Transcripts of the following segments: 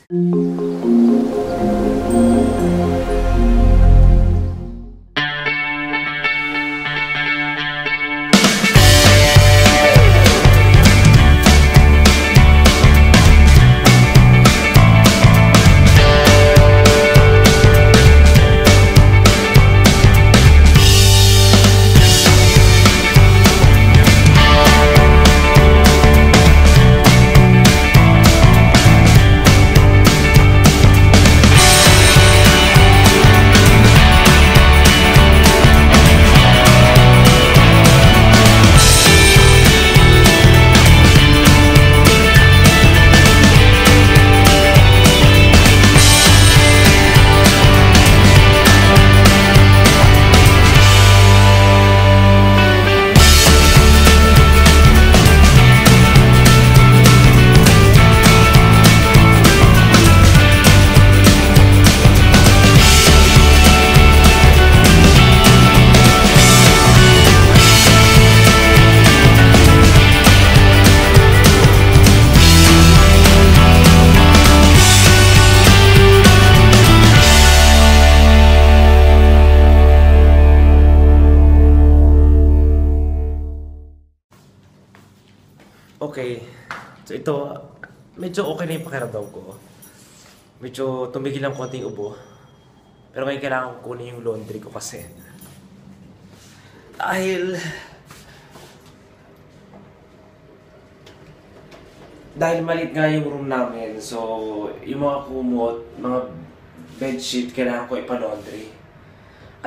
Okay, so ito, medyo okay na yung pakiramdam ko. Medyo tumigil ng konting ubo. Pero ngayon kailangan ko kunin yung laundry ko kasi. Dahil maliit nga yung room namin, so yung mga kumot, mga bedsheet, kailangan ko ipa-laundry.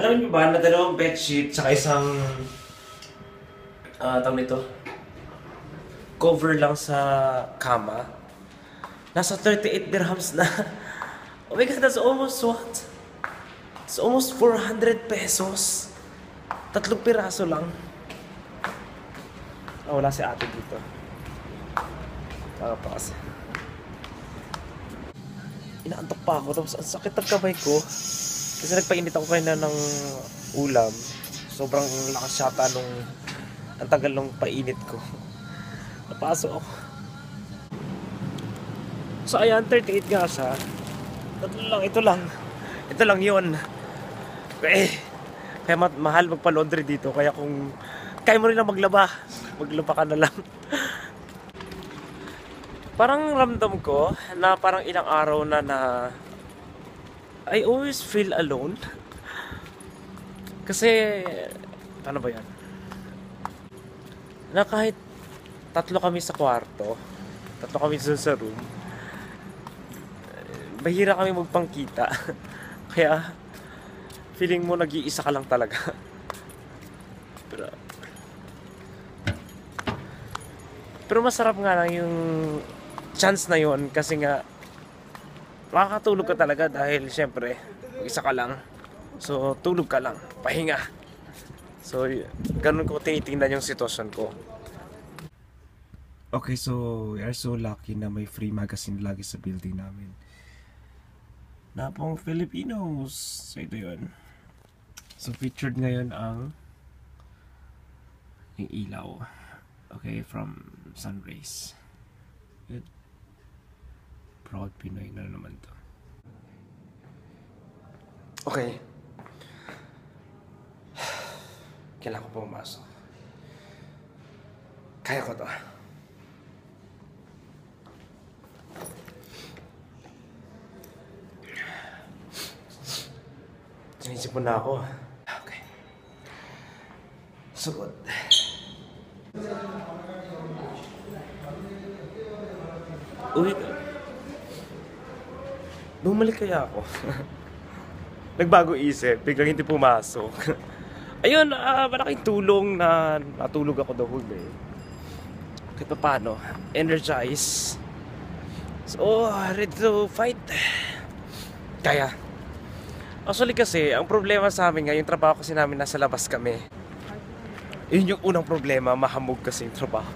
Alam niyo ba na dalawang bedsheet saka isang tawag nito, cover lang sa kama, nasa 38 dirhams na. Oh my god, that's almost what? It's almost 400 pesos. 3 piraso lang. Oh, wala si ate dito. Pa kasi. Inaantok pa ako, tapos ang sakit ng kamay ko. Kasi nagpainit ako kanina ng ulam. Sobrang lakas yata nung ang tagal nung painit ko. Napasok ako. So ayan, 38 nga siya. Ito lang yun. Kaya mahal magpa-laundry dito. Kaya kung kaya mo rin lang maglaba ka na lang. Parang ramdam ko na parang ilang araw na I always feel alone. Kasi, paano ba yan? Na kahit 3 kami sa kwarto, 3 kami sa room, bahira kami magpangkita. Kaya, feeling mo nag-iisa ka lang talaga. Pero masarap nga lang yung chance na yun kasi nga makakatulog ka talaga dahil syempre mag-isa ka lang. So, tulog ka lang, pahinga. So, ganun ko tinitingnan yung sitwasyon ko. Okay, so we are so lucky na may free magazine lagi sa building namin. Na pong Filipinos. So, ito yun. So, featured ngayon ang yung ilaw. Okay, from Sunrays. Good. Proud Pinoy na naman to. Okay. Kailangan ko pumasok. Kaya ko to. Sinisipon na ako. Okay. Sugod. Uy. Bumalik kaya ako. Nagbago isip. Biglang hindi pumasok. Ayun, malaking tulong na natulog ako the whole day. Kahit pa paano, energize. So, ready to fight. Kaya. Actually kasi, ang problema sa amin nga, yung trabaho kasi namin nasa labas kami. Yun yung unang problema, mahamog kasi yung trabaho.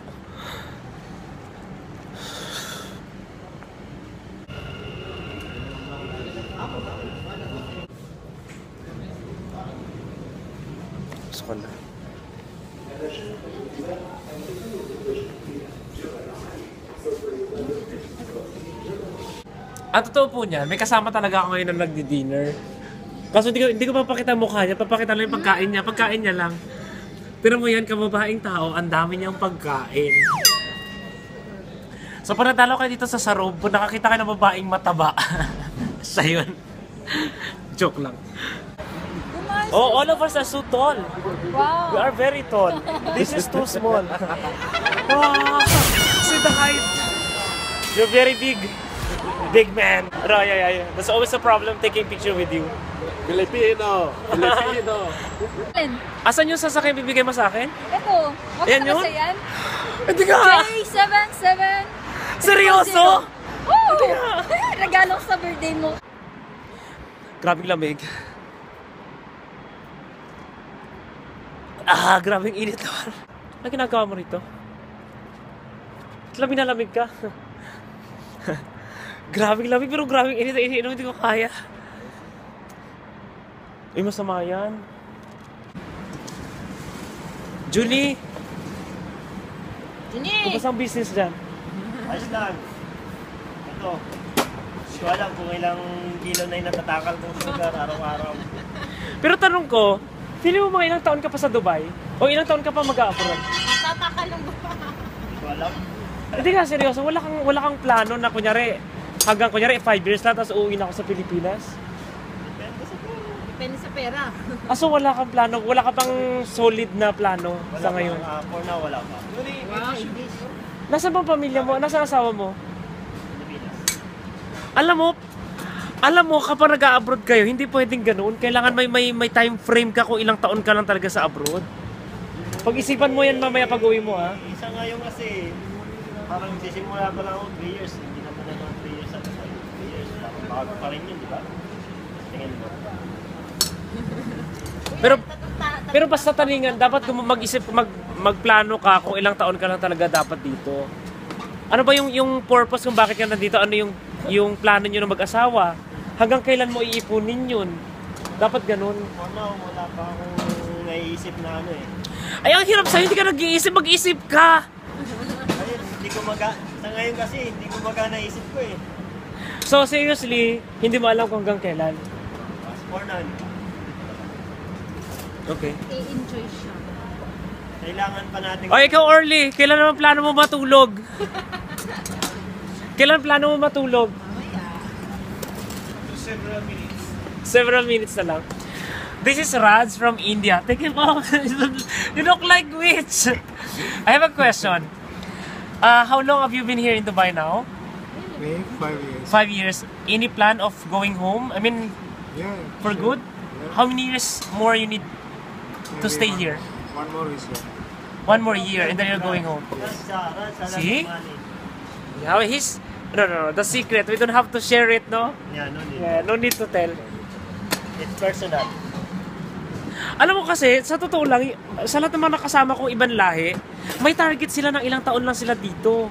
Gusto ko na. Ang totoo po niyan, may kasama talaga ako ngayon na nagdi-dinner. Kaso hindi ko papakita mukha niya, papakita lang yung pagkain niya lang. Pero mo yan, kababaeng tao, ang dami niyang pagkain. So pag nadalaw kayo dito sa Sarub, kung nakakita kayo ng babaeng mataba, siya yun. Joke lang. Oh, all of us are so tall. Wow. We are very tall. This is too small. Wow! See the height. You're very big. Big man. Yeah. That's always a problem taking picture with you. Filipino! Filipino! Asan yung sasakyan bibigay mo sa akin? Ito. Ayan Bakit yun? kasi yan? Hindi ka! J77. Seryoso? Oh! Regalo ko sa birthday mo. Grabing lamig. Grabing init naman. Ano ginagawa mo rito? Lamig na lamig ka. Grabing lamig pero grabing init. Hindi ko kaya. Uy, masama yan. Julie! Kumusta ang business dyan? Ayos lang. Ito. Hindi ko alam kung ilang kilo na yung natatakal kong sugar araw-araw. Pero tanong ko, feeling mo mga ilang taon ka pa sa Dubai? O ilang taon ka pa mag-a-abroad? Natatakal lang ba? Hindi ko alam. Hindi ka, seryoso. Wala kang plano na kunyari, hanggang kunyari 5 years na, tapos uuwi na ako sa Pilipinas? Depende sa pera. So wala kang plano, wala ka pang solid na plano Wala sa ngayon? For now, wala pa. Wow, English. Nasaan bang pamilya mo? Nasaan asawa mo? Pilipinas. Alam mo, kapag nag-a-abroad kayo, hindi pwedeng ganoon. Kailangan may time frame ka kung ilang taon ka lang talaga sa abroad. Pag-isipan mo yan mamaya pag-uwi mo, ha? Isa nga yung kasi, parang sisimula pa lang ako 3 years. Hindi naman na 3 years at 3 years. Bago pa rin yun, di ba? Tingin mo. Pero basta taningan, dapat kung magplano ka kung ilang taon ka lang talaga dapat dito. Ano ba yung purpose kung bakit ka nandito? Ano yung plano nyo na mag-asawa? Hanggang kailan mo iipunin yun? Dapat ganun. For now, wala pa akong naiisip na ano eh. Ay, ang hirap sa'yo, hindi ka nag-iisip, mag-isip ka! Ayun, sa ngayon kasi, hindi ko naisip ko eh. So seriously, hindi mo alam kung hanggang kailan? As for now, Okay. I-enjoy siya. kailangan pa natin... O ikaw, Orly, kailan naman plano mo matulog? Kailan plano mo matulog? Several minutes na lang. This is Raj from India. Take him off. You look like witch. I have a question. How long have you been here in Dubai now? Me, 5 years. 5 years. Any plan of going home? I mean, Yeah. for sure. good? How many years more you need to Maybe stay here? One more is here. 1 more year and then you're going home. See? Yeah, he's... No. The secret. We don't have to share it, no? Yeah, no need. Yeah, no need to tell. It's personal. Alam mo kasi, sa totoo lang, sa lahat ng mga nakasama kong ibang lahi, may target sila ng ilang taon lang sila dito.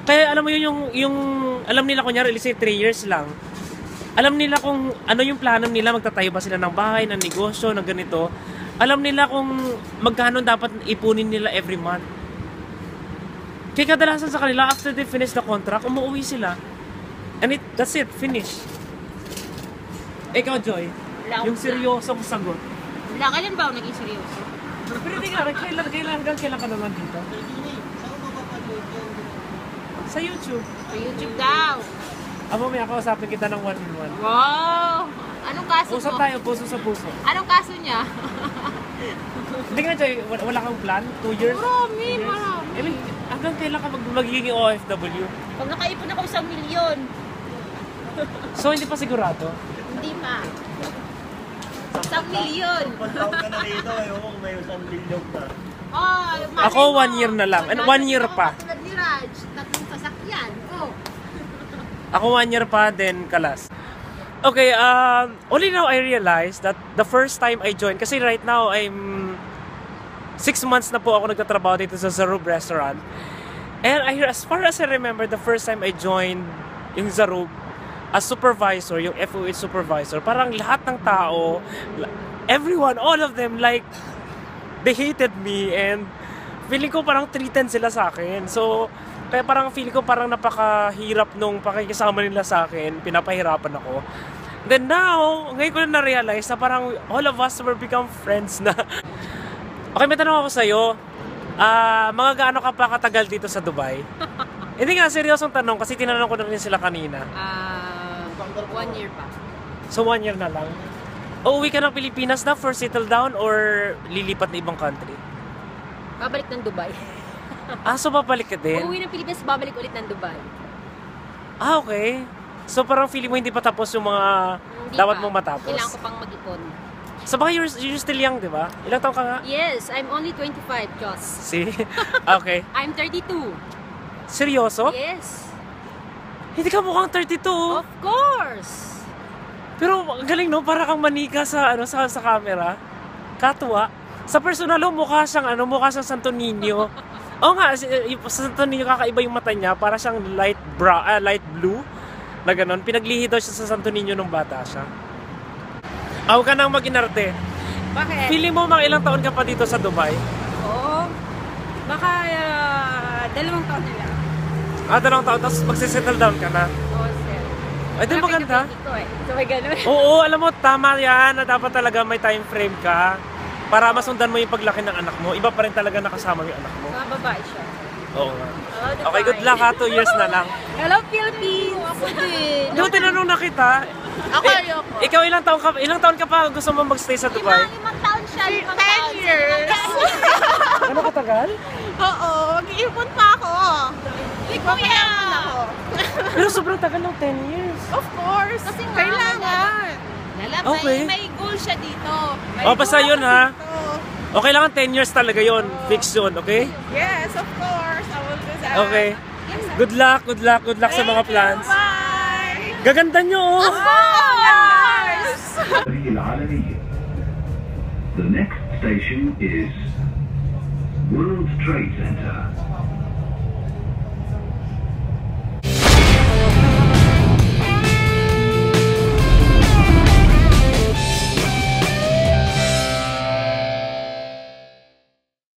Kaya alam mo yun, yung alam nila kunyari, let's say 3 years lang. Alam nila kung ano yung plano nila, magtatayo ba sila ng bahay, ng negosyo, ng ganito. Alam nila kung magkano dapat ipunin nila every month. Kaya kadalasan sa kanila, after they finish the contract, umuwi sila. And that's it, finish. Ikaw, Joy, yung seryosong sagot. Wala, kailan ba ako naging seryoso? Pero hindi nga, kailan ka naman dito? Sa YouTube. Sa YouTube daw. May kausapin kita ng one-on-one. Wow! Anong kaso Usap mo? tayo, puso sa puso. Anong kaso niya? Hindi nga, Joy, wala kang plan? 2 years? Marami. I mean, hanggang kailan ka magiging OFW? Pag nakaipon ako 1 milyon, So, hindi pa sigurado? hindi pa. 1 milyon. Pag taon ka na rito, ayoko kung may 1 billion na. Oh, Ako, 1 year na lang. And 1 year pa. Tulad ni Raj, 3 sasakyan. Oh. Ako 1 year pa, then kalas. Okay, only now I realized that the first time I joined, kasi right now I'm 6 months na po ako nagtatrabaho dito sa Zarub restaurant. And as far as I remember, the first time I joined yung Zarub as supervisor, yung FOH supervisor, parang lahat ng tao, everyone, all of them, like, they hated me and feeling ko parang treated sila sa akin. So, Kaya parang feel ko parang napakahirap nung pakikisama nila sa akin. Pinapahirapan ako. Then now, ngayon ko na na-realize na parang all of us will become friends na. Okay, may tanong ako sa'yo. Mga gaano ka pa katagal dito sa Dubai? Hindi nga, seryosong tanong kasi tinanong ko na rin sila kanina. 1 year pa. So 1 year na lang. Uuwi ka ng Pilipinas na for settle down or lilipat na ibang country? Babalik ng Dubai. So babalik ka din? Uuwi ng Pilipinas, babalik ulit ng Dubai. Okay. So parang feeling mo hindi pa tapos yung mga Hindi dapat pa. mong matapos? Kailangan ko pang mag-ipon. So baka you're still young, di ba? Ilang taon ka nga? Yes, I'm only 25, Diyos. See? Okay. I'm 32. Seryoso? Yes. Hindi ka mukhang 32. Of course. Pero ang galing no, para kang manika sa sa camera. Katuwa. Sa personal mukha siyang Santo Niño. Oo nga, sa Santo Niño kakaiba yung mata niya, para siyang light blue na ganon. Pinaglihi daw siya sa Santo Niño nung bata siya. Huwag ka nang mag-inarte. Bakit? Feeling mo mga ilang taon ka pa dito sa Dubai? Oo. Baka 2 taon na lang. 2 taon, tapos magsisettle down ka na. Oo, sir. Ay, din maganda. Ko, eh. So, may ganun. Oo, alam mo, tama yan na dapat talaga may time frame ka para masundan mo yung paglaki ng anak mo. Iba pa rin talaga nakasama yung anak mo. Mga babae siya. Oo nga. Hello, Dubai. Okay, good luck ha. 2 years na lang. Hello, Philippines! Ako din. Di ba tinanong na kita? Ako, ayoko. Ikaw ilang taon ka pa gusto mo magstay sa Dubai? 5 taon siya. 10 years. Ano katagal? Oo, mag-iipon pa ako. Kuya! Pero sobrang tagal ng 10 years. Of course. Kasi kailangan. Okay. May goal siya dito. Basta yun ha. Okay lang 10 years talaga yun. Fix yun, okay? Yes, of course. I will do that. Okay. Good luck sa mga plans. Bye! Gaganda nyo oh! Of course! العالمية. The next station is World Trade Center.